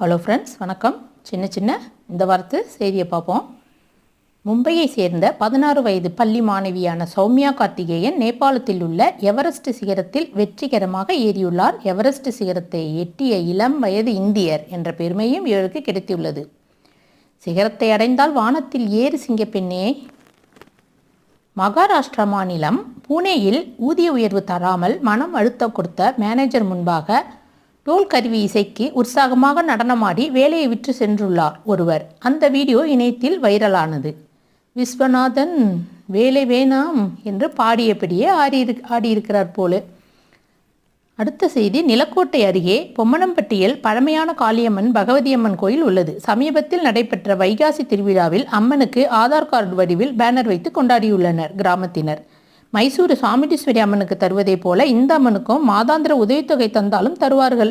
Hello friends, வணக்கம். இந்த வாரத்து செய்தியை பார்ப்போம். மும்பையை சேர்ந்த 16 வயது பள்ளி மாணவியான சௌமியா கார்த்திகேயன் நேபாளத்தில் உள்ள எவரெஸ்ட் சிகரத்தில் வெற்றிகரமாக ஏறியுள்ளார். எவரெஸ்ட் சிகரத்தை எட்டிய இளம் வயது இந்தியர் என்ற பெருமையும் இவருக்கு கிடைத்துள்ளது. சிகரத்தை அடைந்தால் வானத்தில் ஏறு சிங்கப்பெண்ணே. மகாராஷ்டிரா மாநிலம் புனேயில் ஊதிய உயர்வு தராமல் மனம் அழுத்தம் கொடுத்த மேனேஜர் முன்பாக டோல் கருவி இசைக்கு உற்சாகமாக நடனமாடி வேலையை விற்று சென்றுள்ளார் ஒருவர். அந்த வீடியோ இணையத்தில் வைரலானது. விஸ்வநாதன் வேலை வேணாம் என்று பாடியபடியே ஆடியிருக்கிறார் போல. அடுத்த செய்தி, நிலக்கோட்டை அருகே பொம்மனம்பட்டியில் பழமையான காளியம்மன் பகவதியம்மன் கோயில் உள்ளது. சமீபத்தில் நடைபெற்ற வைகாசி திருவிழாவில் அம்மனுக்கு ஆதார் கார்டு வடிவில் பேனர் வைத்து கொண்டாடியுள்ளனர் கிராமத்தினர். மைசூரு சாமுண்டீஸ்வரி அம்மனுக்கு தருவதை போல இந்த அம்மனுக்கும் மாதாந்திர உதவித்தொகை தந்தாலும் தருவார்கள்.